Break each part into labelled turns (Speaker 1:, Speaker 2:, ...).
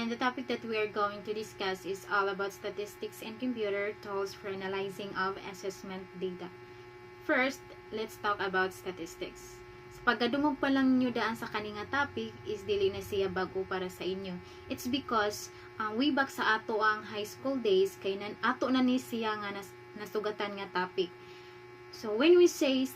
Speaker 1: And the topic that we are going to discuss is all about statistics and computer tools for analyzing of assessment data. First, let's talk about statistics. Sa pagkadungog pa lang nyo daan sa kaninga topic is dili na siya bago para sa inyo. It's because way back sa ato ang high school days kay ato na ni siya nga nasugatan nga topic. So when we say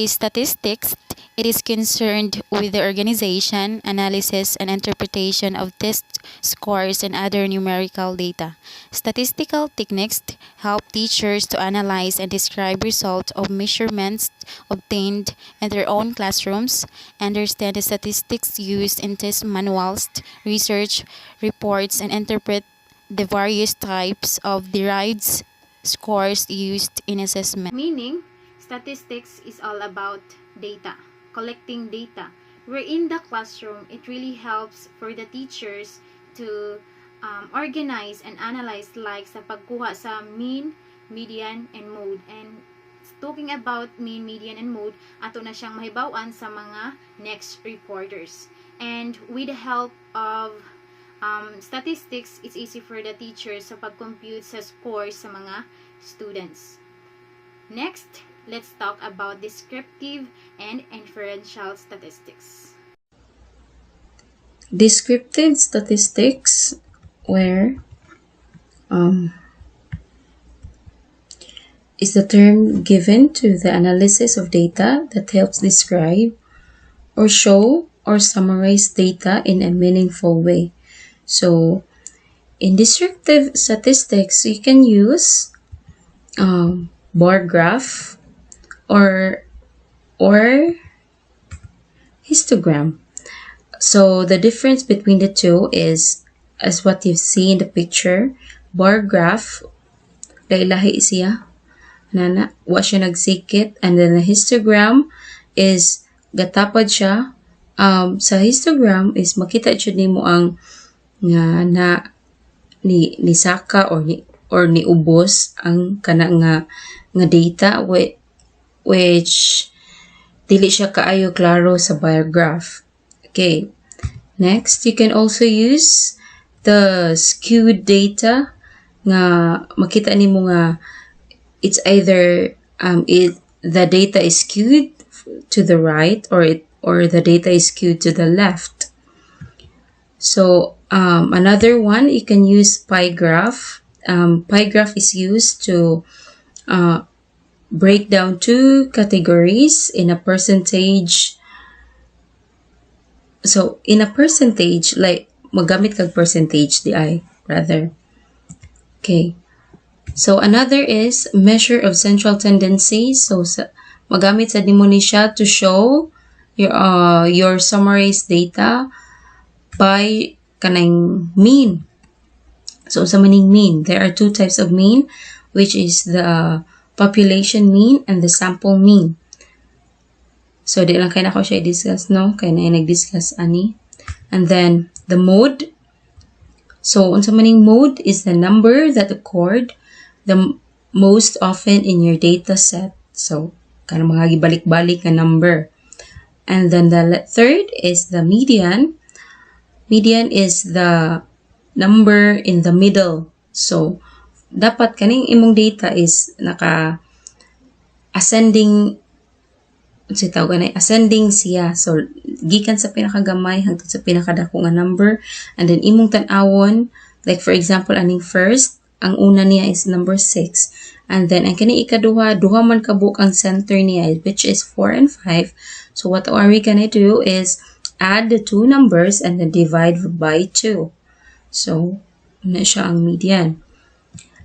Speaker 1: statistics, it is concerned with the organization, analysis, and interpretation of test scores and other numerical data. Statistical techniques help teachers to analyze and describe results of measurements obtained in their own classrooms, understand the statistics used in test manuals, research reports, and interpret the various types of derived scores used in assessment. Meaning, statistics is all about data, collecting data. Where in the classroom, it really helps for the teachers to organize and analyze like sa pagkuha sa mean, median, and mode. And talking about mean, median, and mode, ato na siyang mahibawan sa mga next reporters. And with the help of statistics, it's easy for the teachers sa pag-compute sa scores sa mga students. Next, let's talk about descriptive and inferential statistics.
Speaker 2: Descriptive statistics, where is the term given to the analysis of data that helps describe or show or summarize data in a meaningful way. So, in descriptive statistics, you can use bar graph or histogram. So the difference between the two is, as what you see in the picture, bar graph, lahi siya, wa siya nagsikit, and then the histogram is gatapad siya. Sa histogram is makita jud nimo ang na ni saka or ni ubos ang kana nga data which dili siya kaayo klaro sa bar graph. Okay. Next, you can also use the skewed data nga makita nimo nga it's either the data is skewed to the right or the data is skewed to the left. So another one, you can use pie graph. Pie graph is used to break down two categories in a percentage. So in a percentage, like magamit kag percentage di ay rather. Okay. So another is measure of central tendency. So magamit sa nimo ni siya to show your summarized data by kanang mean. So sa maning mean, there are two types of mean, which is the population mean and the sample mean. So di lang kay nako siya i-discuss, no? Kay na nag-discuss ani. And then the mode. So unsa maning mode is the number that occurred the most often in your data set. So kanang mga gibalik-balik nga number. And then the third is the median. Median is the number in the middle. So dapat kaning imong data is naka ascending siya. So gikan sa pinakagamay hangtod sa pinakadako nga number, and then imong tan-awon, like for example aning first, ang una niya is number 6, and then ang kini ikaduha, duha man kabuk ang center niya, which is 4 and 5. So what are we gonna do is add the two numbers and then divide by 2. So na siya ang median.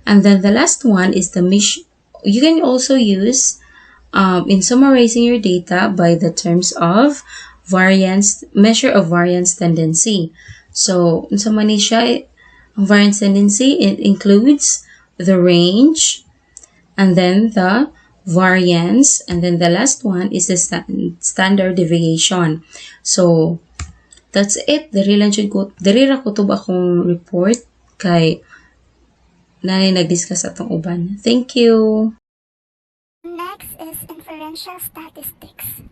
Speaker 2: And then the last one is you can also use in summarizing your data by the terms of measure of variance tendency. So unsa man ni siya, variance tendency, it includes the range and then the variance, and then the last one is the standard deviation. So that's it. Diri ra kutob akong report kay nanay nag-discuss atong uban. Thank you.
Speaker 3: Next is inferential statistics.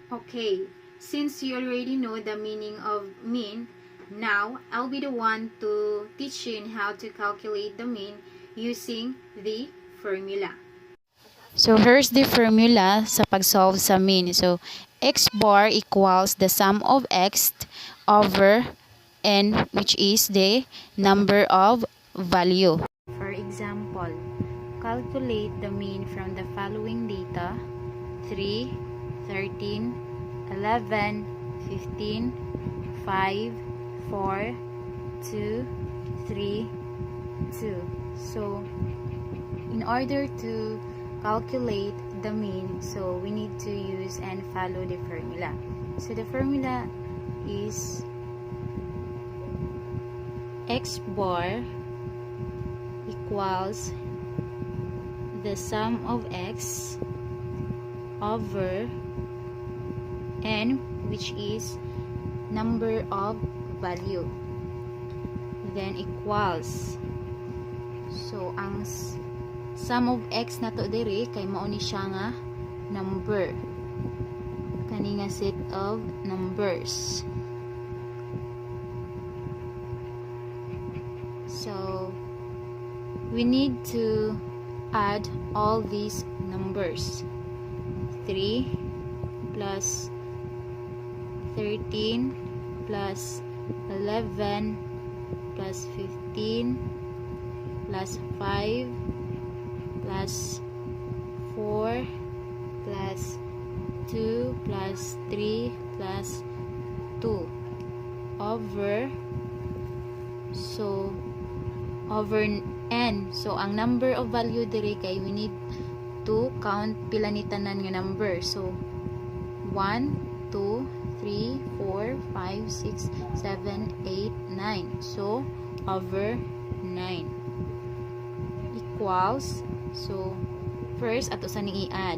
Speaker 1: Okay, since you already know the meaning of mean, now I'll be the one to teach you on how to calculate the mean using the formula. So here's the formula sa pag-solve sa mean. So x bar equals the sum of x over n, which is the number of value. For example, calculate the mean from the following data: 3, 13, 11, 15, 5, 4, 2, 3, 2. So, in order to calculate the mean, so we need to use and follow the formula. So, the formula is x bar equals the sum of x over n, which is number of value, then equals, so ang sum of x na to diri kay mao ni siya nga number, kani nga set of numbers. So we need to add all these numbers: 3 plus 13 plus 11 plus 15 plus 5 plus 4 plus 2 plus 3 plus 2 over, so over n. So ang number of value diri kay we need to count pila ni tanan nga number. So 1, 2, 3, 4, 5, 6, 7, 8, 9. So over 9 equals, so first ato sa ning i-add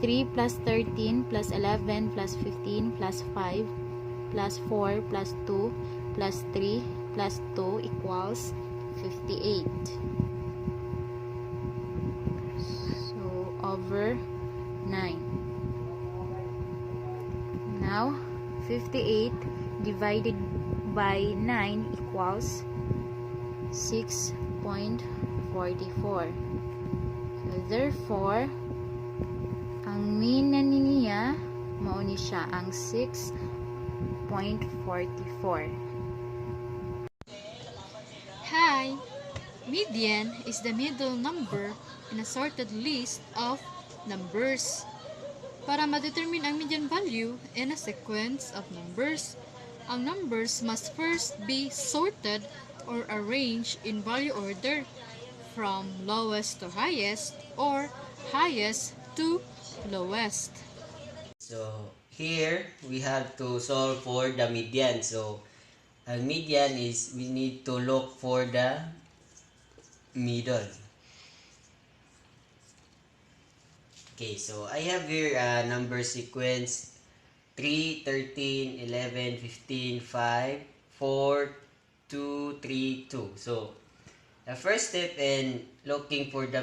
Speaker 1: 3 plus 13 plus 11 plus 15 plus 5 plus 4 plus 2 plus 3 plus 2 equals 58. So over 9. Now 58 divided by 9 equals 6.44. So therefore ang mean na niya mao ni siya ang 6.44.
Speaker 4: Hi! Median is the middle number in a sorted list of numbers. Para ma-determine ang median value in a sequence of numbers, ang numbers must first be sorted or arranged in value order from lowest to highest or highest to lowest.
Speaker 5: So here we have to solve for the median. So ang median is we need to look for the middle. Okay, so I have here a number sequence 3, 13, 11, 15, 5, 4, 2, 3, 2. So the first step in looking for the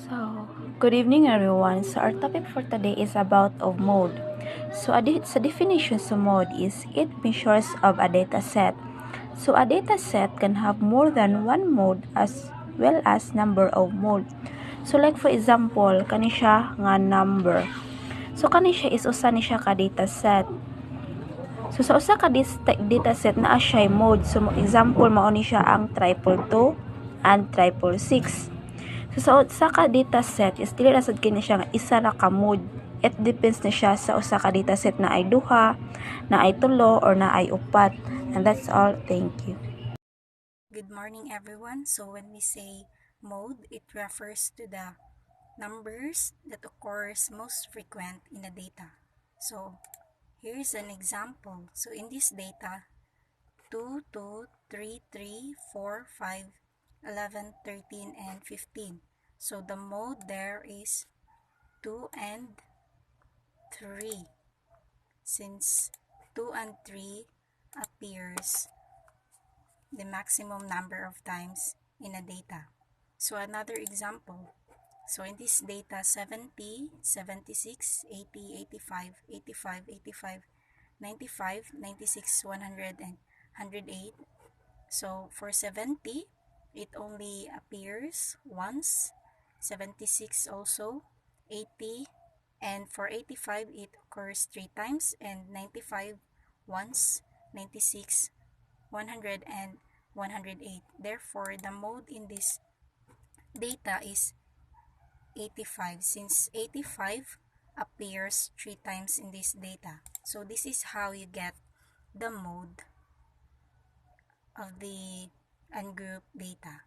Speaker 6: So, good evening everyone. So, our topic for today is about of mode. So, sa definition sa mode is it measures of a data set. So, a data set can have more than one mode as well as number of mode. So, like for example, kani siya nga number. So, kani siya is usa ni siya ka data set. So, sa usa ka data set naa siya mode. So, example mao ni siya ang 222 and 666. So, sa ka data set is dili ra sad kini siya nga isa ra ka mode. It depends na siya sa usa ka data set na ay duha, na ay tulo, or na ay upat. And that's all. Thank you.
Speaker 7: Good morning, everyone. So when we say mode, it refers to the numbers that occurs most frequent in the data. So here's an example. So in this data, 2, 2, 3, 3, 4, 5, 11, 13, and 15. So the mode there is 2 and 3. Since 2 and 3 appears the maximum number of times in a data. So another example. So in this data, 70, 76, 80, 85, 85, 85, 95, 96, 100, and 108. So for 70, it only appears once. 76 also, 80, and for 85, it occurs 3 times, and 95 once, 96, 100, and 108. Therefore, the mode in this data is 85, since 85 appears 3 times in this data. So this is how you get the mode of the ungrouped data.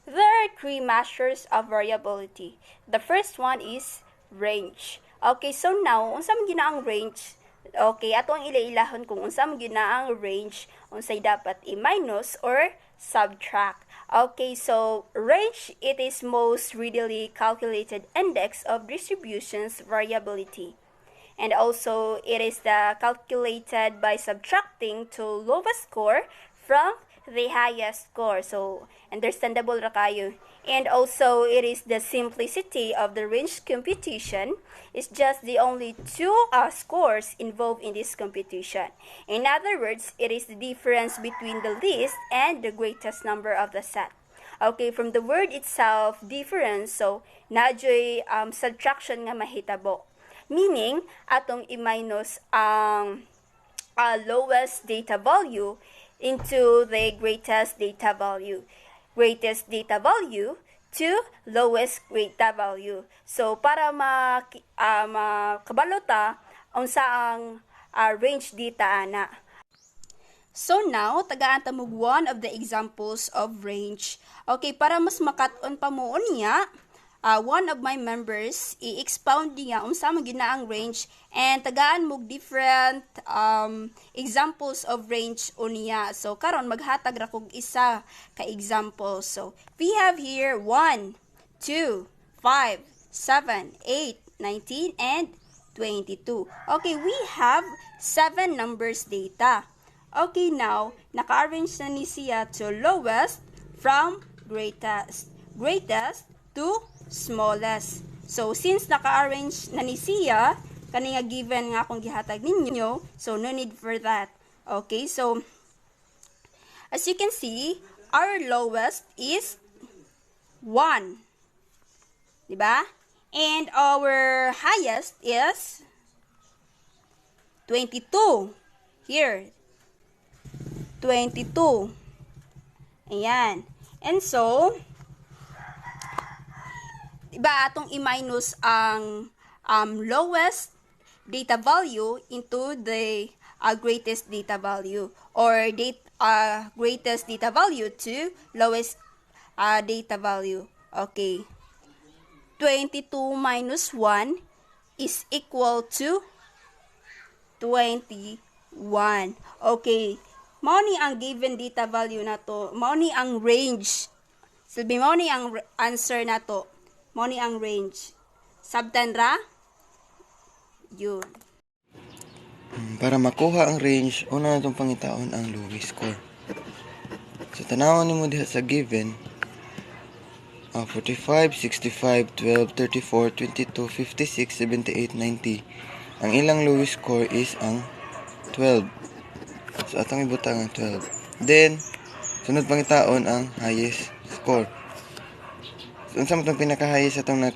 Speaker 8: There are 3 measures of variability. The first one is range. Okay, so now, unsa man ginaang range? Okay, ato ang ilailahon kung unsa man ginaang range, unsay dapat i-minus or subtract. Okay, so range, it is most readily calculated index of distribution's variability. And also, it is calculated by subtracting to lowest score from the highest score. So, understandable ra kayo. And also, it is the simplicity of the range computation. It's just the only 2 scores involved in this computation. In other words, it is the difference between the least and the greatest number of the set. Okay, from the word itself, difference, so, nadyo'y subtraction nga mahitabo. Meaning, atong i-minus ang lowest data value into the greatest data value. Greatest data value to lowest data value. So, para makabalota unsa ang range data ana. So now, tagaan ta mo one of the examples of range. Okay, para mas makat-on pa mo niya, one of my members i-expound niya unsa man ginaang range, and tagaan mo different examples of range unya. So karon maghatag ra kog isa ka example. So we have here 1, 2, 5, 7, 8, 19, and 22. Okay, we have 7 numbers data. Okay, now naka-arrange na ni siya to lowest from greatest to smallest. So since naka-arrange na ni siya kani nga given nga akong gihatag ninyo, so no need for that. Okay, so as you can see, our lowest is 1, diba? And our highest is 22. Here, 22. Ayan. And so, diba atong i-minus ang lowest data value into the greatest data value, or greatest data value to lowest data value. Okay. 22 minus 1 is equal to 21. Okay. Mao ni ang given data value nato, mao ni ang range. Sabi mao ni ang answer nato. Mao ni ang range. Sabtan ra? Yun.
Speaker 9: Para makuha ang range, una natong pangitaon ang lowest score. So tanawon nimo diha sa given, 45, 65, 12, 34, 22, 56, 78, 90. Ang ilang lowest score is ang 12. So, atong ibutang ang 12. Then, sunod pangitaon ang highest score. So, unsa man itong pinaka-highest atong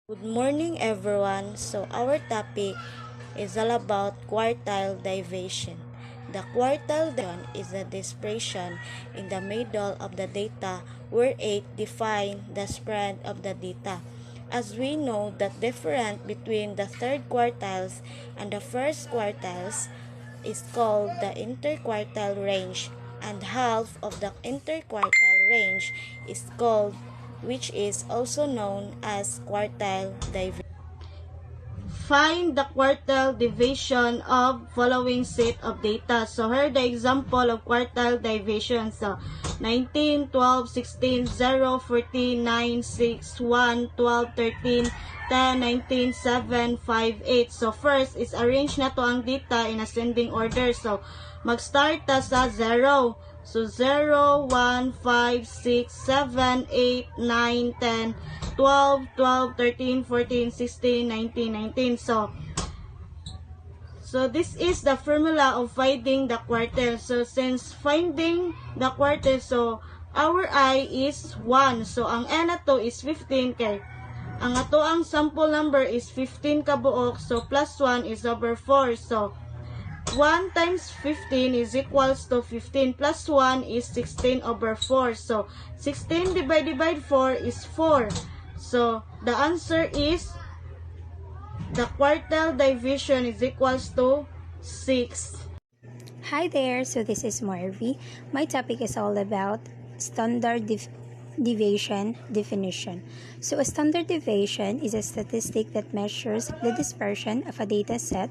Speaker 10: Good morning everyone. So our topic is all about quartile division. The quartile division is the dispersion in the middle of the data where 8 define the spread of the data. As we know that difference between the third quartiles and the first quartiles is called the interquartile range, and half of the interquartile range is called, which is also known as quartile division. Find the quartile division of following set of data. So here the example of quartile division. So 19, 12, 16, 0, 14, 9, 6, 1, 12, 13, 10, 19, 7, 5, 8. So first is arrange na to ang data in ascending order. So mag-start ta sa 0. So 0, 1, 5, 6, 7, 8, 9, 10, 12, 12, 13, 14, 16, 19, 19. So this is the formula of finding the quartile. So since finding the quartile, so our I is 1. So ang N na to is 15 kay ang ato ang sample number is 15 kabuok. So plus 1 is over 4. So 1 times 15 is equals to 15 plus 1 is 16 over 4. So 16 divided by 4 is 4. So the answer is the quartile division is equals to 6.
Speaker 6: Hi there, so this is Marvy. My topic is all about standard deviation definition. So a standard deviation is a statistic that measures the dispersion of a data set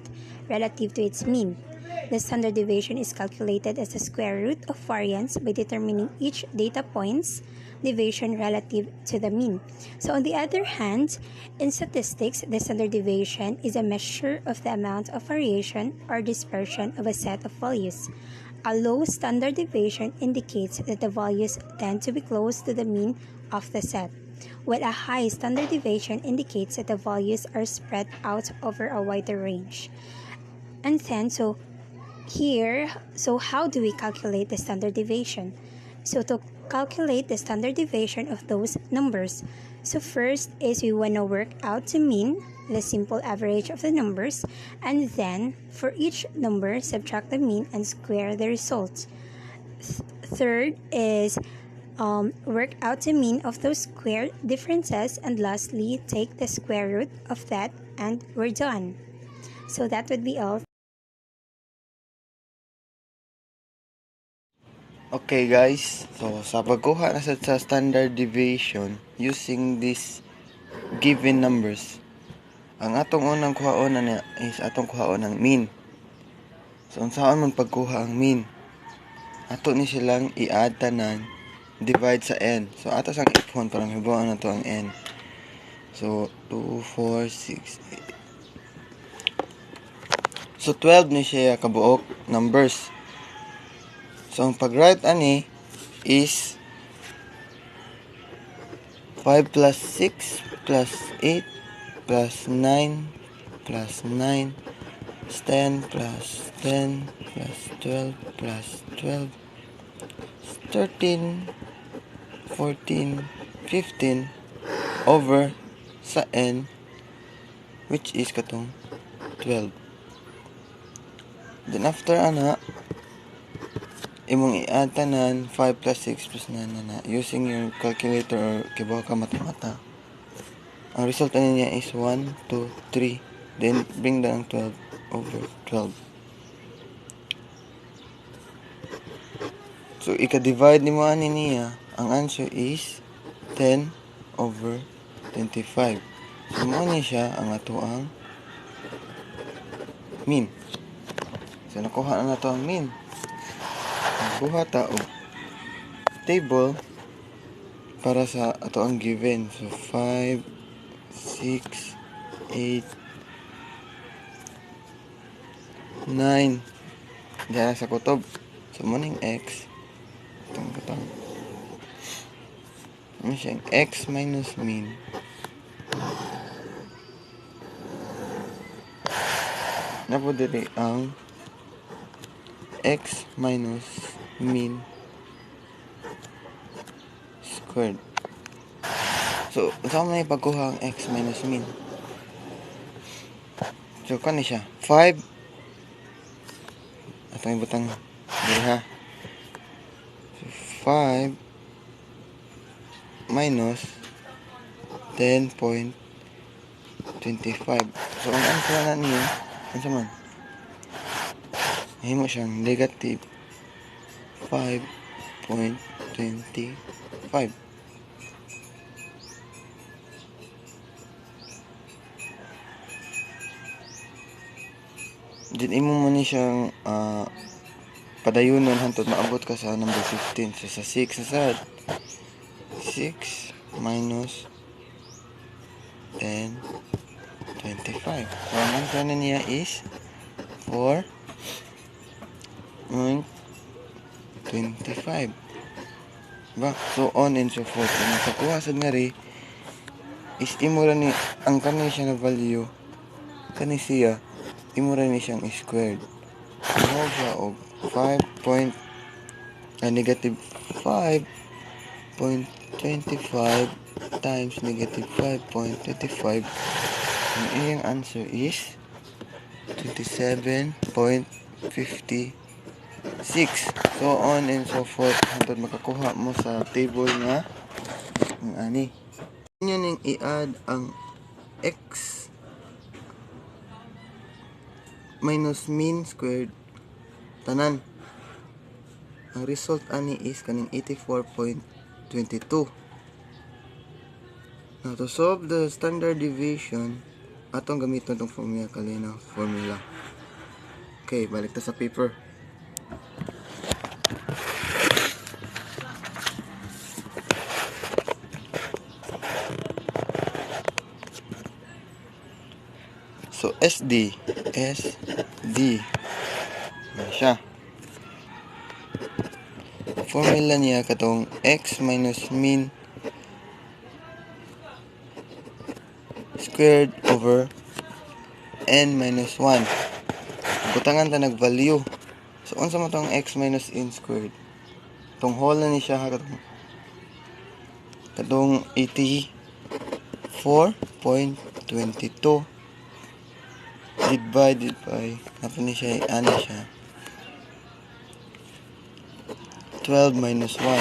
Speaker 6: relative to its mean. The standard deviation is calculated as the square root of variance by determining each data point's deviation relative to the mean. So on the other hand, in statistics, the standard deviation is a measure of the amount of variation or dispersion of a set of values. A low standard deviation indicates that the values tend to be close to the mean of the set, while a high standard deviation indicates that the values are spread out over a wider range. And then, how do we calculate the standard deviation? So to calculate the standard deviation of those numbers, so first is we want to work out the mean, the simple average of the numbers, and then for each number subtract the mean and square the result. Third is work out the mean of those square differences, and lastly take the square root of that, and we're done. So that would be all.
Speaker 9: Okay guys, so sa pagkuha na sa standard deviation using these given numbers, ang atong unang kuhaon na is atong kuhaon ang mean. So unsaon man pagkuha ang mean? Ato ni silang i-add tanan, divide sa n. So ato sang ipon para mahibawan na to ang n. So 2, 4, 6, 8. So 12 ni siya kabuok numbers. So ang pag-write ani is 5 plus 6 plus 8 plus 9 plus 9 plus 10 plus 10 plus 12 plus 12 13 14 15 over sa n, which is katong 12. Then after ana imong i-add tanan 5 plus 6 plus 9 na using your calculator or kibaw ka mata-mata. Ang result niya is 1, 2, 3. Then bring down 12 over 12. So ika-divide ni mo ani niya, ang answer is 10 over 25. So mo ni siya ang ato ang mean. So nakuha na nato ang mean. Buhat ta og table para sa ato ang given. So 5, 6, 8, 9. Diyan sa kutob. So mo ning x. Itong. Ano siyang x minus mean. Napo diri ang x minus mean squared. So, saan may pagkuha ang x minus mean? So, kani siya? 5. Atong ibutang diri ha. So, 5 minus 10.25. So, ang answer na niya, ano sa man? Mahimo siyang negative 5.25. Din imo mo ni siyang padayunon hantod maabot ka sa number 15. So sa 6 sa 6 minus 10.25. So ang answer na niya is 4.25. Diba? So on and so forth. Kung nakakuha sad nga ri is imo ra ni ang kani siya na value kani siya imo ra ni siyang squared. Mo siya og negative 5.25 times negative 5.25. Ang iyang answer is 27.56. So on and so forth hantod makakuha mo sa table nga ang ani. Inyo ning i-add ang x minus mean squared tanan. Ang result ani is kaning 84.22. Now to solve the standard deviation, atong gamiton tong formula. Okay, balik ta sa paper. So SD na siya. Formula niya katong x minus mean squared over n minus 1. Butangan ta nag value. So unsa man tong x minus n squared? Tong whole na ni siya ha katong 84.22 divided by apa ni siya ano siya 12 minus 1.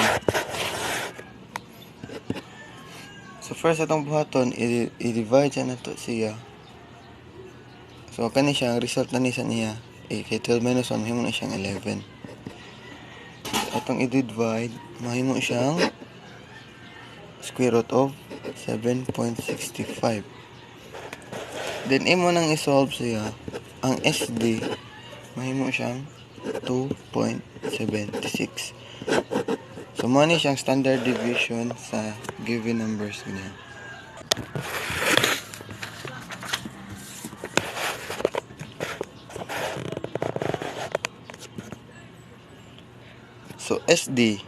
Speaker 9: So first atong buhaton i-divide siya nato siya. So kani siya ang result na niya kay 12 minus 1 mahimo na siyang 11. So, atong i-divide mahimo siyang square root of 7.65. Then imo nang i-solve siya ang SD mahimo siyang 2.76. So mo ni siyang standard deviation sa given numbers niya. So SD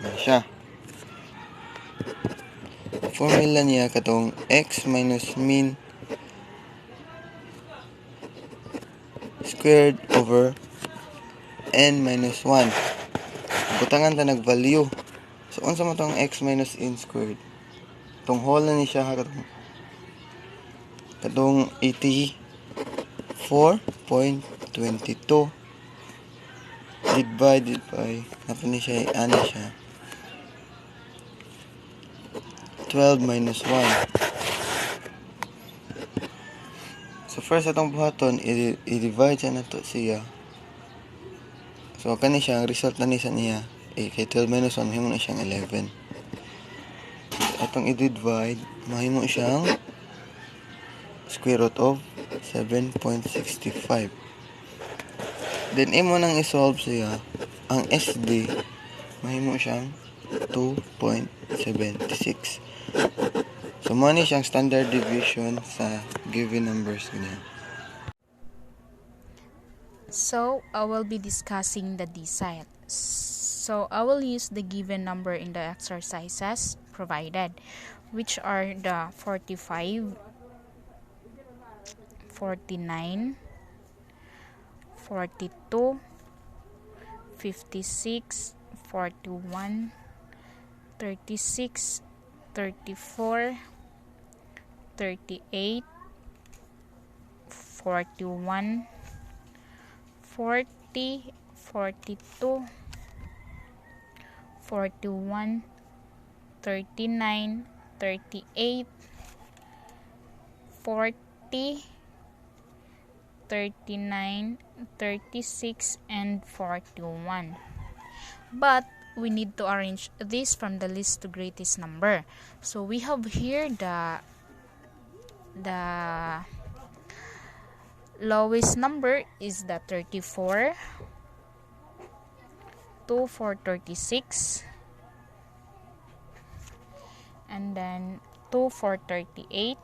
Speaker 9: na siya. Formula niya katong x minus mean squared over n minus 1. Butangan ta nag value. So unsa man tong x minus n squared? Tong whole na ni siya katong 84.22 divided by apa ni siya ano siya 12 minus 1. So first atong buhaton i-divide siya nato siya. So kani siya ang result na sa niya. Kay 12 minus 1 mahimo na siyang 11. Atong i-divide, mahimo siyang square root of 7.65. Then imo nang i-solve siya, ang SD mahimo siyang 2.76. So mo ni siyang standard deviation sa given numbers niya.
Speaker 11: So, I will be discussing the decile. So, I will use the given number in the exercises provided, which are the 45, 49, 42, 56, 41, 36, 34, 38, 41, 40, 42, 41, 39, 38, 40, 39, 36, and 41. But we need to arrange this from the least to greatest number. So we have here the lowest number is the 34, 2 for 36, and then 2 for 38,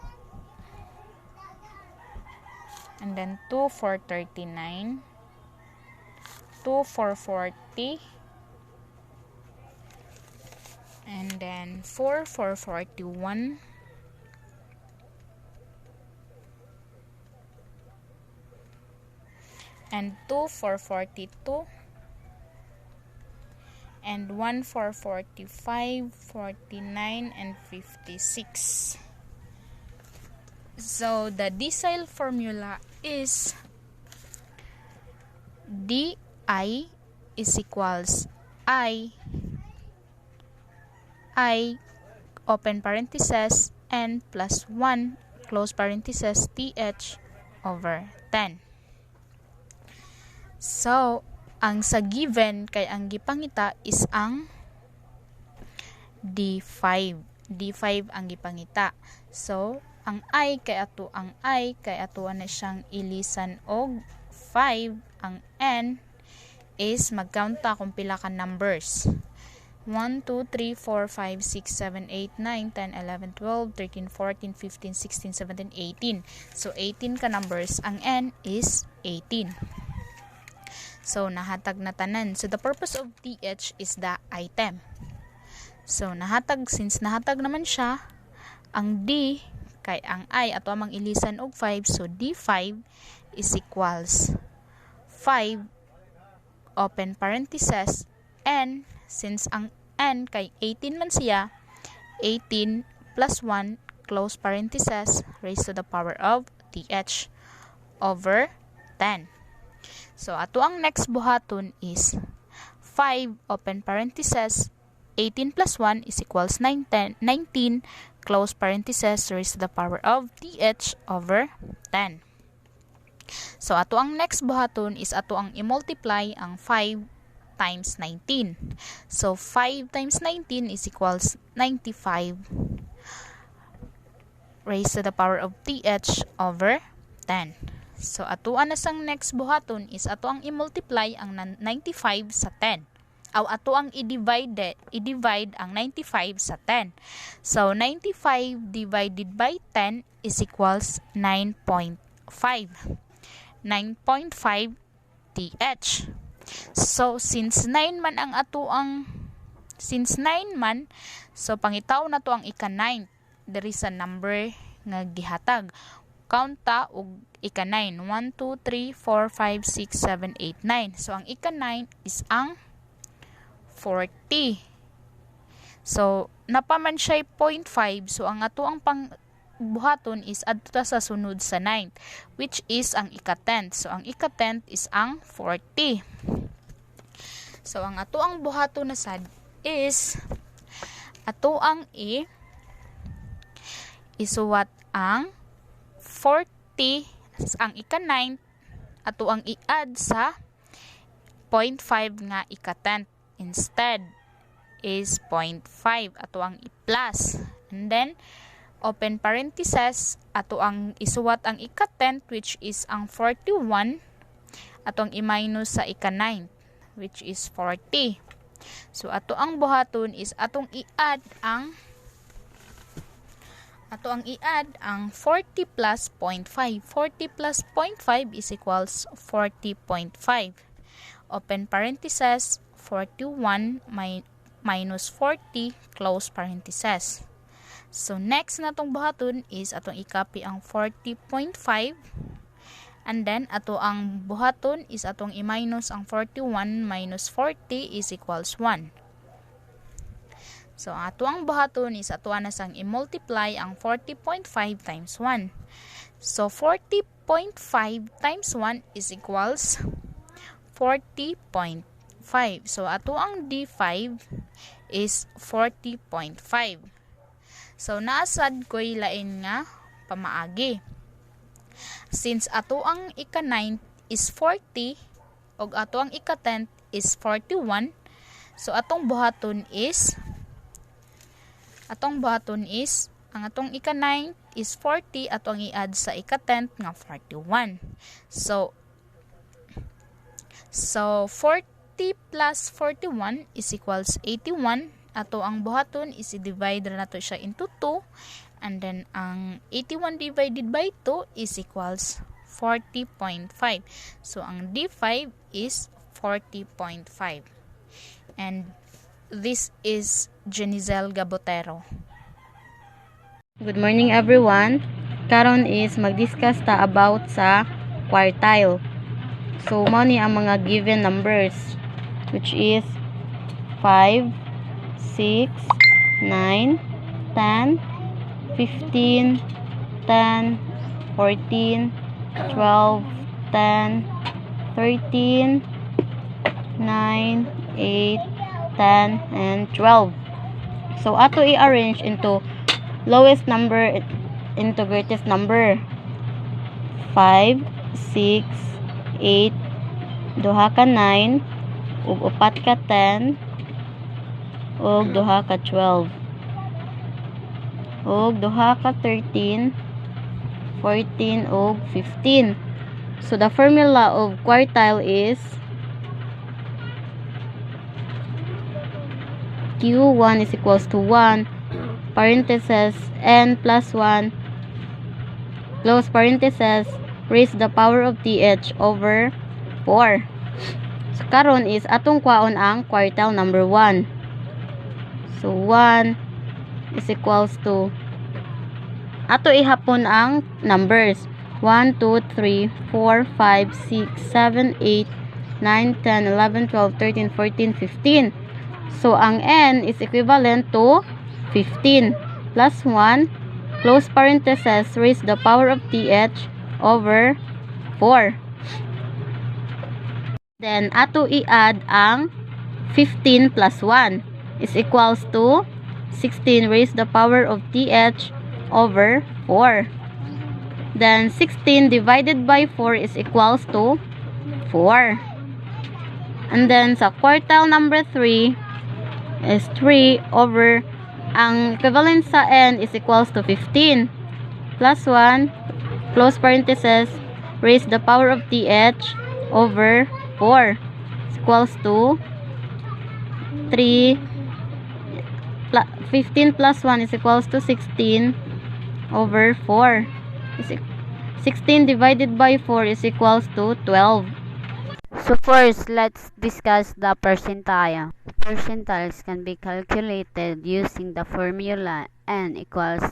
Speaker 11: and then 2 for 39, 2 for 40, and then 4 for 41, and 2 for 42, and 1 for 45, 49, and 56. So the decile formula is di is equals I open parenthesis n plus 1 close parenthesis th over 10. So, ang sa given kay ang gipangita is ang D5. D5 ang gipangita. So, ang I kay ato na siyang ilisan og 5. Ang N is magkaunta kung pila ka numbers. 1, 2, 3, 4, 5, 6, 7, 8, 9, 10, 11, 12, 13, 14, 15, 16, 17, 18. So, 18 ka numbers. Ang N is 18. So, nahatag na tanan. So, the purpose of TH is the item. So, since nahatag naman siya, ang D, kay ang I, ato amang ilisan og 5. So, D5 is equals 5, open parenthesis, N, since ang N, kay 18 man siya, 18 plus 1, close parenthesis, raised to the power of TH over 10. So, ato ang next buhaton is 5, open parenthesis, 18 plus 1 is equals 19, close parenthesis, raised to the power of th over 10. So, ato ang next buhaton is ato ang i-multiply ang 5 times 19. So, 5 times 19 is equals 95, raised to the power of th over 10. So, atoan na sang next buhaton is ato ang i-multiply ang 95 sa 10. Aw ato ang i-divide ang 95 sa 10. So, 95 divided by 10 is equals 9.5. 9.5 th. So, since 9 man, so pangitaw na to ang ika-9. There is a number nga gihatag. Counta og ika-9. 1, 2, 3, 4, 5, 6, 7, 8, 9. So, ang ika-9 is ang 40. So, napaman siya 0.5. So, ang ato ang buhaton is adto sa sunod sa 9, which is ang ika-10. So, ang ika-10 is ang 40. So, ang ato ang buhaton na sad is ato ang isuwat ang 40, ang ika-9, ato ang i-add sa 0.5 nga ika-tenth. Instead is 0.5 ato ang i-plus. And then open parenthesis, ato ang isuwat ang ika-tenth which is ang 41, atong i-minus sa ika-9 which is 40. So ato ang buhaton is atong i-add ang 40 plus 0.5. 40 plus 0.5 is equals 40.5. Open parenthesis, 41 minus 40, close parenthesis. So next natong buhaton is atong i-copy ang 40.5, and then ato ang buhaton is atong i-minus ang 41 minus 40 is equals 1. So ato ang buhaton is ato na sang i-multiply ang 40.5 times 1. So 40.5 times 1 is equals 40.5. So ato ang D5 is 40.5. So naasad ko'y lain nga pamaagi. Since ato ang ika-9 is 40 og ato ang ika-10 is 41, so atong buhaton is ang atong ika-9 is 40, atong i-add sa ika-10 nga 41. So 40 plus 41 is equals 81. Ato ang buhaton is i-divide na nato siya into 2, and then ang 81 divided by 2 is equals 40.5. So ang D5 is 40.5. And this is Jenizel Gabotero.
Speaker 12: Good morning everyone. Karon is mag-discuss ta about sa quartile. So mao ni ang mga given numbers which is 5, 6, 9, 10, 15, 10, 14, 12, 10, 13, 9, 8, 10, and 12. So ato i-arrange into lowest number into greatest number. 5, 6, 8, duha ka 9, ug upat ka 10, ug duha ka 12, ug duha ka 13, 14, ug 15. So the formula of quartile is Q1 is equals to 1 parenthesis n plus 1 close parenthesis raise the power of th over 4. So karon is atong kwaon ang quartile number 1. So 1 is equals to ato ihapon ang numbers 1, 2, 3, 4, 5, 6, 7, 8, 9, 10, 11, 12, 13, 14, 15. So ang n is equivalent to 15 plus 1 close parenthesis raise the power of th over 4. Then ato i-add ang 15 plus 1 is equals to 16 raise the power of th over 4. Then 16 divided by 4 is equals to 4. And then sa quartile number 3 is 3 over ang equivalent sa n is equals to 15 plus 1 close parenthesis raise the power of th over 4 is equals to 15 plus 1 is equals to 16 over 4. 16 divided by 4 is equals to 12.
Speaker 13: So first, let's discuss the percentile. Percentiles can be calculated using the formula n equals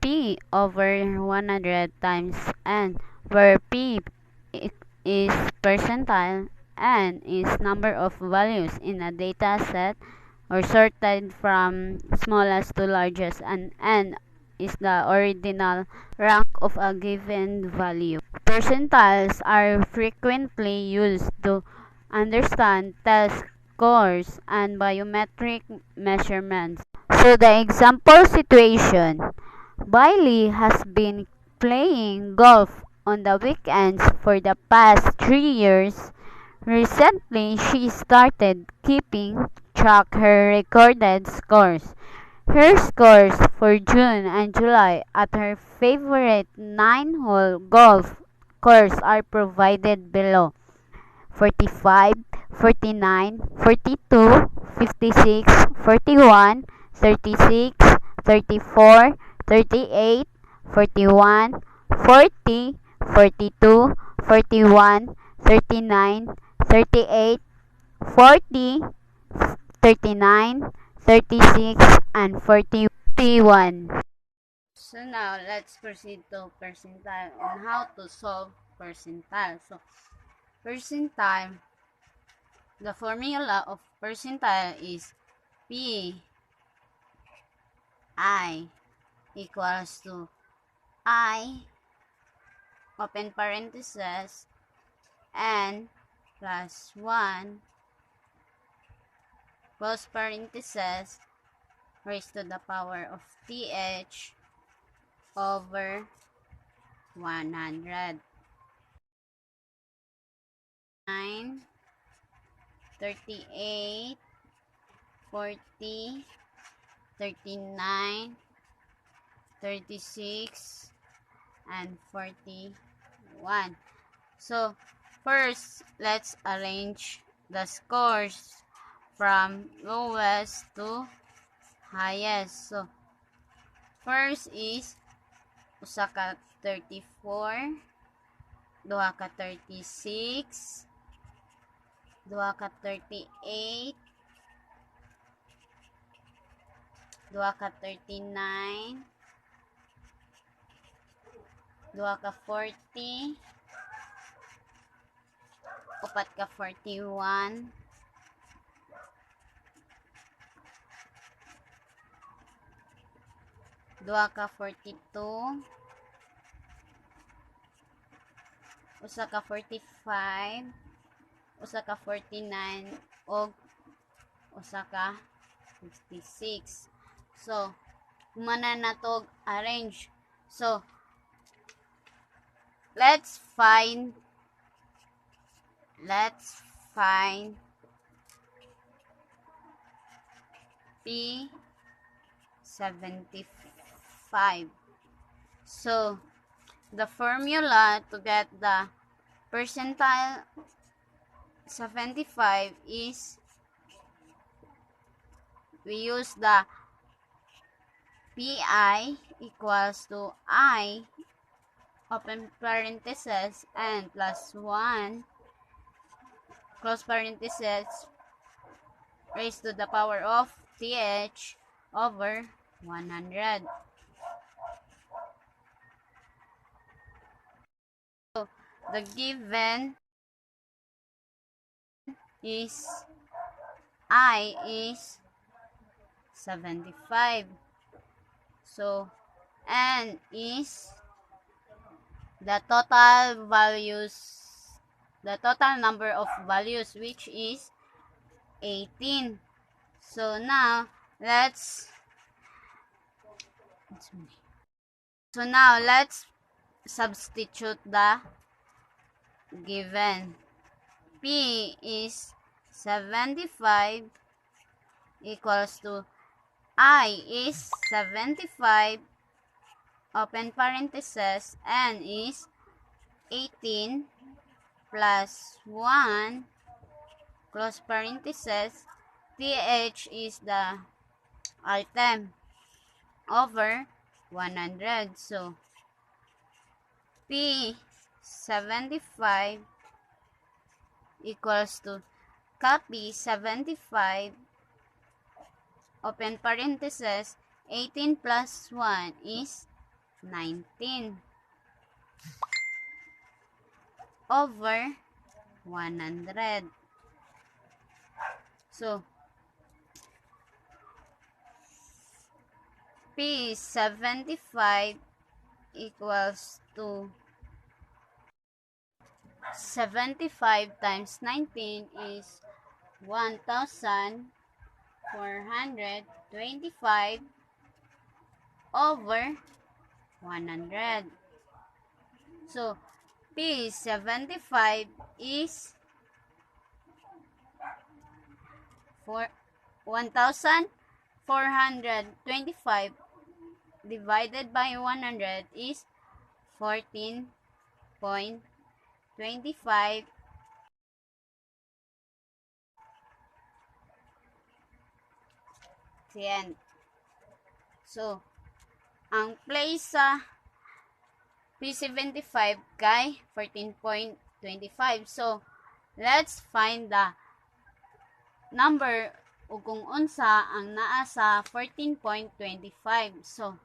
Speaker 13: p over 100 times n, where p is percentile, n is number of values in a data set or sorted from smallest to largest, and n is the ordinal rank of a given value. Percentiles are frequently used to understand test scores and biometric measurements. So the example situation, Bailey has been playing golf on the weekends for the past 3 years, Recently, she started keeping track her recorded scores. Her scores for June and July at her favorite 9-hole golf course are provided below: 45, 49, 42, 56, 41, 36, 34, 38, 41, 40, 42, 41, 39, 38, 40, 39, 36, and 41. So now, let's proceed to percentile and how to solve percentile. So, percentile, the formula of percentile is P I equals to I open parentheses n plus 1 close parentheses raised to the power of th over 100. 9, 38, 40, 39, 36, and 41. So, first, let's arrange the scores from lowest to highest. So, first is usa ka 34, duha ka 36, duha ka 38, duha ka 39, duha ka 40, upat ka 41, duha ka 42, usa ka 45, usa ka 49, og usa ka 56. So, humana na to arrange. So, let's find P75. So, the formula to get the percentile 75 is we use the PI equals to I open parentheses and plus 1 close parentheses raised to the power of th over 100. So, the given is I is 75. So, N is the total number of values, which is 18. So now let's substitute the given. P is 75 equals to I is 75 open parentheses, N is 18 plus 1 close parentheses, th is the item over 100. So, P75 equals to copy 75 open parentheses 18 plus 1 is 19 over 100. So, P75 equals to 75 times 19 is 1,425 over 100. So, P75 is 1,425 divided by 100 is 14.25 cent. So, ang place sa P75 kay 14.25. So, let's find the number o kung unsa ang naa sa 14.25. So,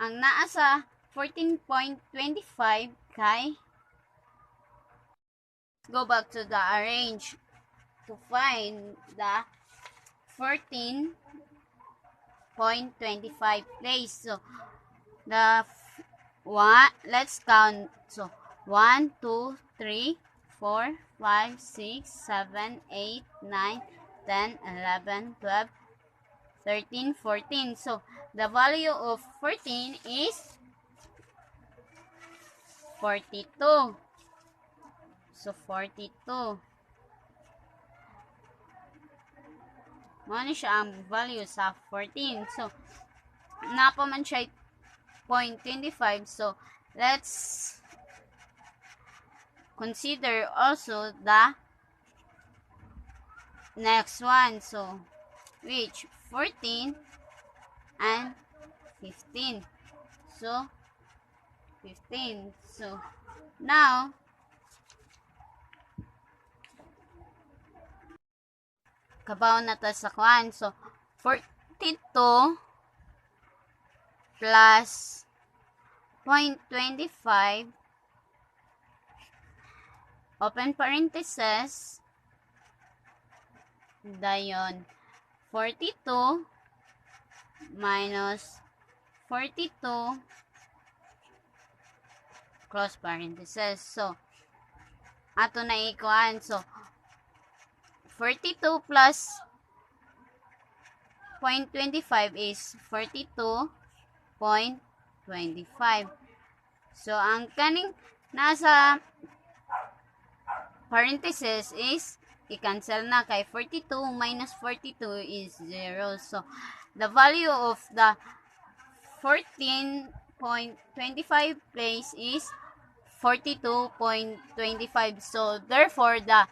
Speaker 13: ang naa sa 14.25 kay go back to the arrange to find the 14.25 place. So, let's count. So, 1, 2, 3, 4, 5, 6, 7, 8, 9, 10, 11, 12, 13, 14. So, the value of 14 is 42. So, 42. Ano siya ang value sa 14. So, napaman siya 0.25. So, let's consider also the next one. So, which 14 and 15. So, 15. So, now, kabaw na to sa kwan. So, 42 plus 0.25 open parenthesis dayon 42 minus 42 close parenthesis. So, ato na ikuan. So, 42 plus 0.25 is 42.25. So, ang kaning nasa parenthesis is i-cancel na kay 42 minus 42 is 0. So, the value of the 14.25 place is 42.25. So, therefore, the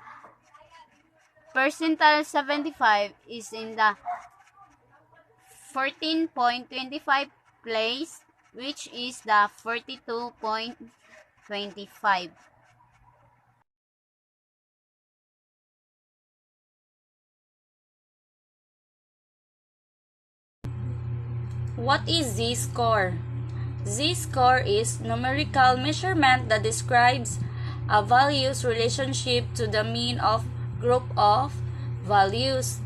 Speaker 13: percentile 75 is in the 14.25 place, which is the 42.25.
Speaker 6: What is z-score? Z-score is numerical measurement that describes a value's relationship to the mean of group of values.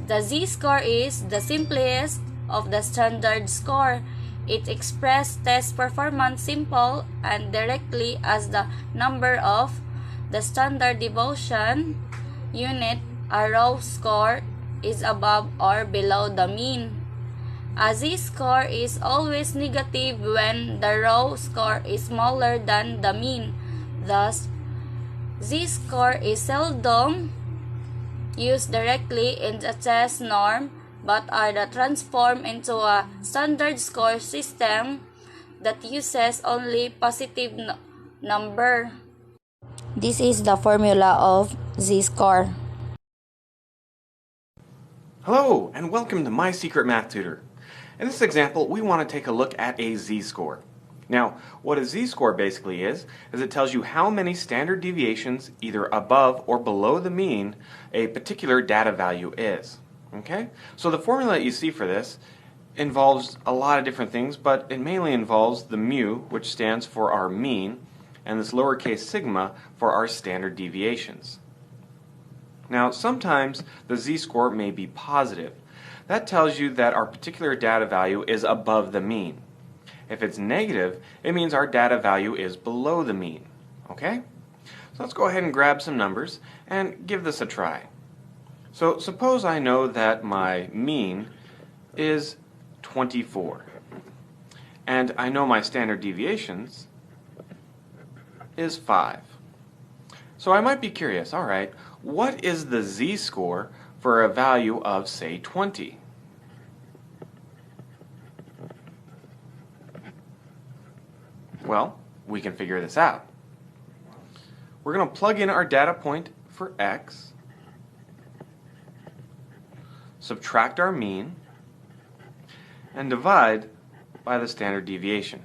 Speaker 6: The z-score is the simplest of the standard score. It expresses test performance simple and directly as the number of the standard deviation unit. A row score is above or below the mean. A z-score is always negative when the row score is smaller than the mean. Thus, z-score is seldom used directly in the test norm but are transformed into a standard score system that uses only positive number. This is the formula of z-score.
Speaker 14: Hello, and welcome to My Secret Math Tutor. In this example, we want to take a look at a z-score. Now, what a z-score basically is it tells you how many standard deviations, either above or below the mean, a particular data value is. Okay? So the formula that you see for this involves a lot of different things, but it mainly involves the mu, which stands for our mean, and this lowercase sigma for our standard deviations. Now, sometimes the z-score may be positive. That tells you that our particular data value is above the mean. If it's negative, it means our data value is below the mean. Okay? So let's go ahead and grab some numbers and give this a try. So suppose I know that my mean is 24. And I know my standard deviations is 5. So I might be curious, alright, what is the z-score for a value of, say, 20? Well, we can figure this out. We're going to plug in our data point for x, subtract our mean, and divide by the standard deviation.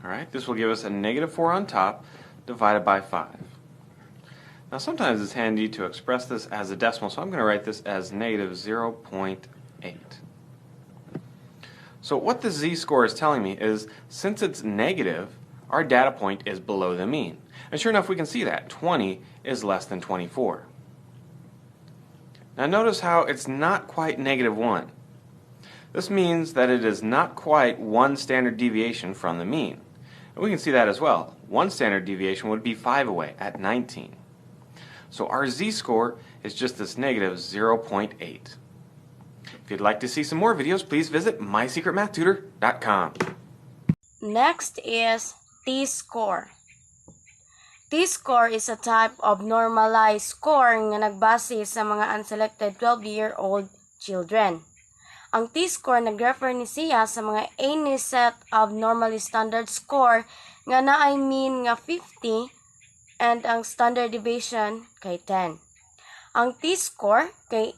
Speaker 14: Alright, this will give us a -4 on top divided by 5. Now sometimes it's handy to express this as a decimal, so I'm going to write this as -0.8. So what the z-score is telling me is, since it's negative, our data point is below the mean. And sure enough, we can see that 20 is less than 24. Now notice how it's not quite -1. This means that it is not quite one standard deviation from the mean. And we can see that as well. One standard deviation would be 5 away at 19. So our z-score is just this -0.8. If you'd like to see some more videos, please visit mysecretmathtutor.com.
Speaker 10: Next is t-score. T-score is a type of normalized score nga nagbase sa mga unselected 12-year-old children. Ang t-score nag-refer ni siya sa mga any set of normally standard score nga naay mean nga 50 and ang standard deviation kay 10. Ang t-score kay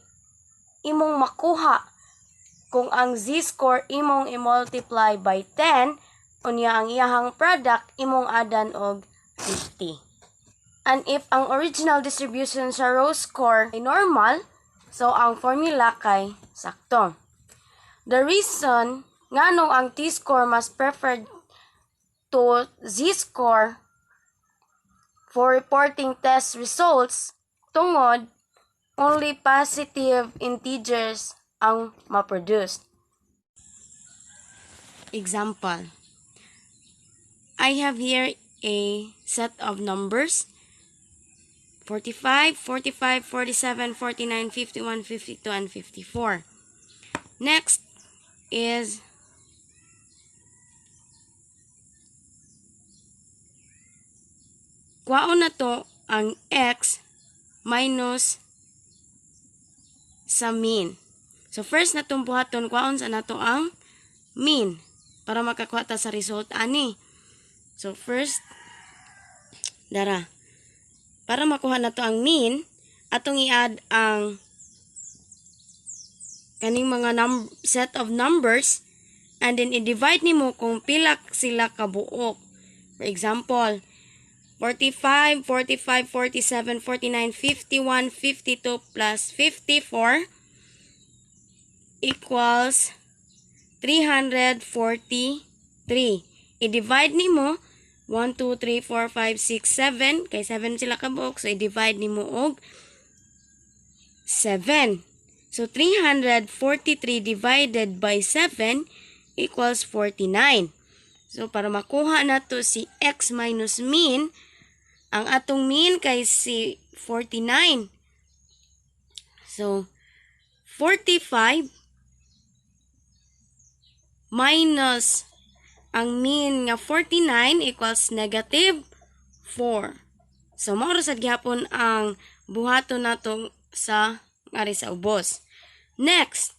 Speaker 10: imong makuha kung ang z-score imong i-multiply by 10 unya ang iyahang product imong adan og 50. And if ang original distribution sa row score ay normal, so ang formula kay sakto. The reason nganong ang t-score mas preferred to z-score for reporting test results tungod only positive integers ang ma-produce. Example, I have here a set of numbers 45, 45, 47, 49, 51, 52, and 54. Next is kuhaon na to ang x minus sa mean. So first na itong buhaton, kuhaon sa nato ang mean para makakuha ta sa result ani. So first, dara. Para makuha na to ang mean, atong i-add ang kaning mga set of numbers and then i-divide nimo kung pila sila kabuok. For example, 45, 45, 47, 49, 51, 52 plus 54 equals 343. I-divide nimo 1, 2, 3, 4, 5, 6, 7. Kay 7 sila kabuok. So, i-divide nimo og 7. So, 343 divided by 7 equals 49. So, para makuha na to si x minus mean, ang atong mean kay si 49. So, 45 minus ang mean nga 49 equals -4. So, mauro sad gihapon ang buhaton nato sa ngari sa ubos. Next,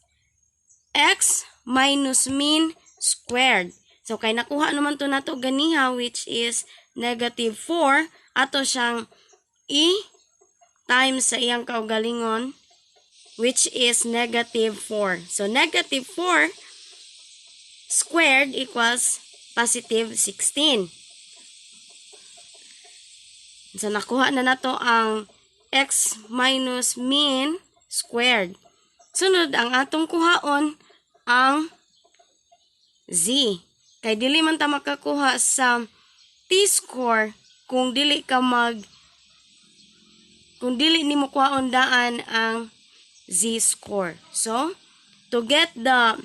Speaker 10: x minus mean squared. So, kay nakuha naman to nato ganiha which is -4, ato siyang times sa iyang kaugalingon which is -4. So, -4 squared equals +16. So, nakuha na nato ang x minus mean squared. Sunod, ang atong kuhaon ang z. Kay dili man ta makakuha sa t-score kung dili nimo kuhaon daan ang z-score. So, to get the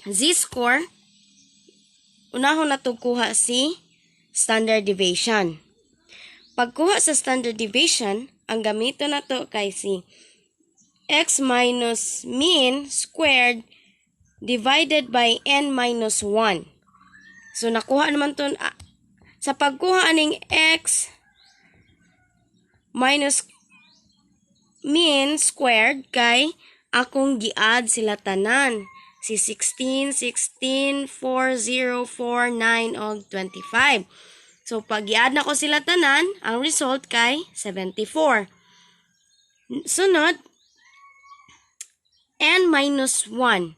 Speaker 10: z-score, unahon na to kuha si standard deviation. Pagkuha sa standard deviation, ang gamito na to kay si x minus mean squared divided by n minus 1. So, nakuha naman to, sa pagkuha aning x
Speaker 15: minus mean squared kay akong gi-add sila tanan. Si 16, 16, 4, 0, 4, 9, og 25. So, pag i-add na ko sila tanan, ang result kay 74. Sunod, n minus 1.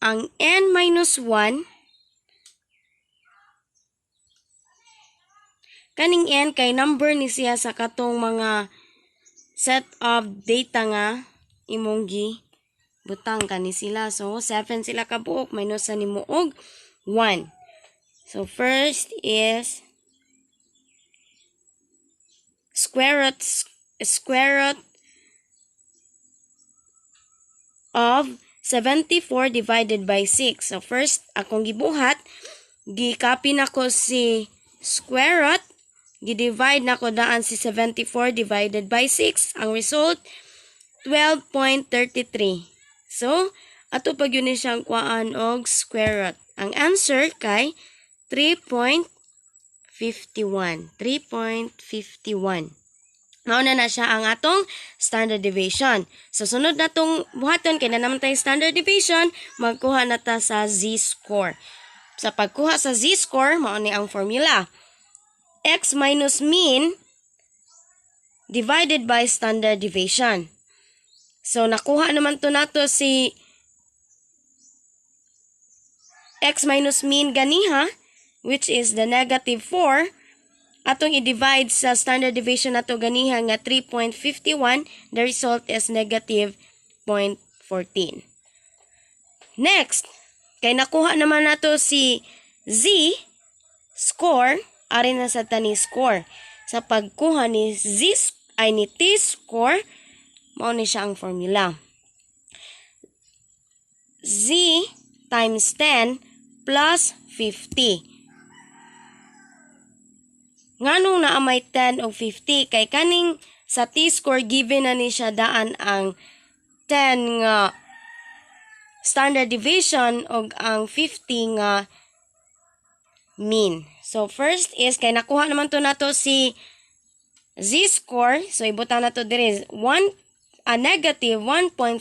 Speaker 15: Ang n minus 1, kaning n kay number ni siya sa katong mga set of data nga imong butang kani sila. So, 7 sila kabuok, minus sa nimo og 1. So, first is square root of 74 divided by 6. So, first, akong gibuhat, gi-copy na ko si square root, gi-divide na ko daan si 74 divided by 6. Ang result, 12.33. So, ato pag yun siyang kuhaan og square root. Ang answer kay 3.51. 3.51. Mauna na siya ang atong standard deviation. So, sunod na itong buhaton, kaya na naman tayong standard deviation, magkuha na ta sa z-score. Sa pagkuha sa z-score, mauna ang formula. X minus mean divided by standard deviation. So, nakuha naman to nato si x minus mean ganiha, which is the negative 4. Atong i-divide sa standard deviation nato ganiha nga 3.51. The result is negative 0.14. Next, kay nakuha naman nato si z score, ari na sa tani score. Sa pagkuha ni ni t-score, mao ni siya ang formula. Z times 10 plus 50. Nganong naa may 10 o 50? Kay kaning sa t-score, given na ni siya daan ang 10 nga standard deviation o ang 50 nga mean. So, first is, kay nakuha naman to nato si z-score. So, ibutan na to dire negative 1.14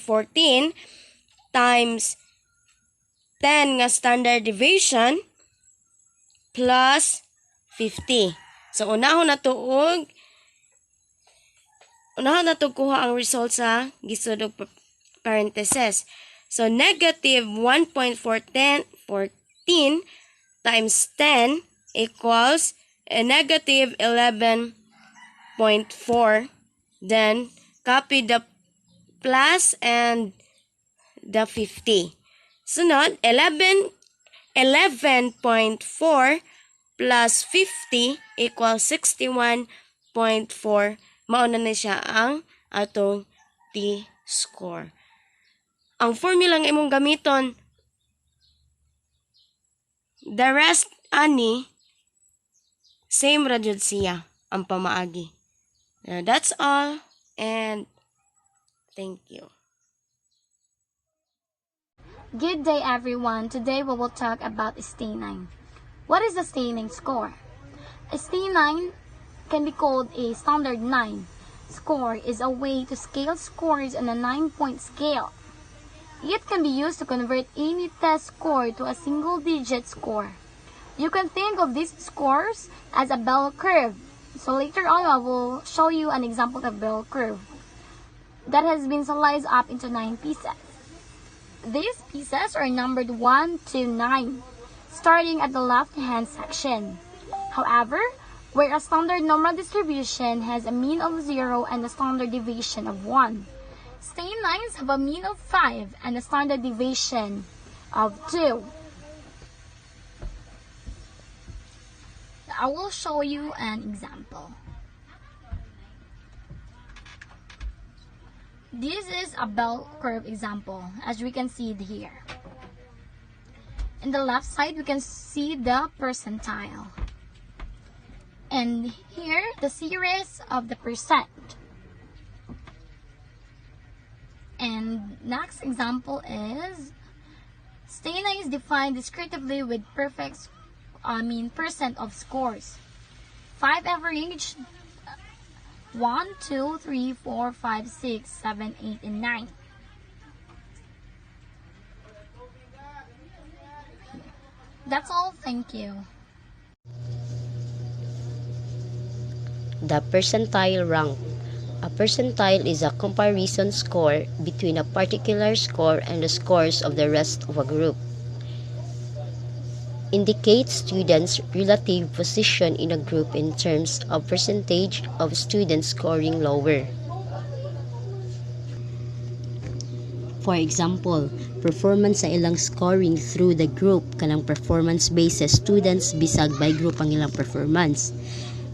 Speaker 15: times 10 nga standard deviation plus 50. So, unahon na to kuha ang result sa gisud og parenthesis. So, negative 1.14 times 10 equals a negative 11.4. Then, copy the plus and the 50. Sunod, 11.4 plus 50 equals 61.4. Mauna na siya ang atong t-score. Ang formula nga imong gamiton, the rest ani, same ra jud siya ang pamaagi. That's all, and thank you.
Speaker 16: Good day everyone. Today we will talk about ST9. What is the ST9 score? ST9 can be called a standard 9. Score is a way to scale scores on a 9-point scale. It can be used to convert any test score to a single-digit score. You can think of these scores as a bell curve. So later on, I will show you an example of bell curve that has been sliced up into 9 pieces. These pieces are numbered 1 to 9, starting at the left-hand section. However, where a standard normal distribution has a mean of 0 and a standard deviation of 1. ST9s have a mean of 5 and a standard deviation of 2. I will show you an example. This is a bell curve example, as we can see it here. In the left side, we can see the percentile. And here, the series of the percent. And next example is, ST9 is defined descriptively with percent of scores. 5 average 1, 2, 3, 4, 5, 6, 7, 8, and 9. That's all. Thank you.
Speaker 17: The percentile rank. A percentile is a comparison score between a particular score and the scores of the rest of a group. Indicates students' relative position in a group in terms of percentage of students scoring lower. For example, performance sa ilang scoring through the group kanang performance based sa students bisag by group ang ilang performance.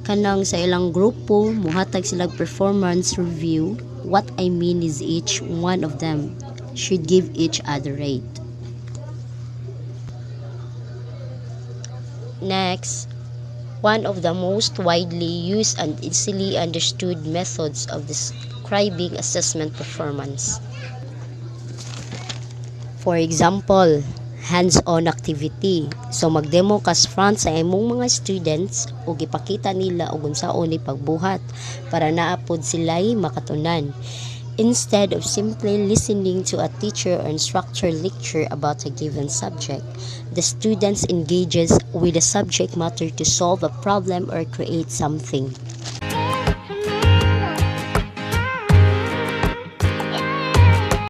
Speaker 17: Kanang sa ilang grupo muhatag sila performance review. What I mean is each one of them should give each other rate. Next, one of the most widely used and easily understood methods of describing assessment performance. For example, hands-on activity. So magdemo kas front sa imong mga students ug ipakita nila og unsaon ni pagbuhat para naapod sila'y makatunan. Instead of simply listening to a teacher or instructor lecture about a given subject, the students engages with the subject matter to solve a problem or create something.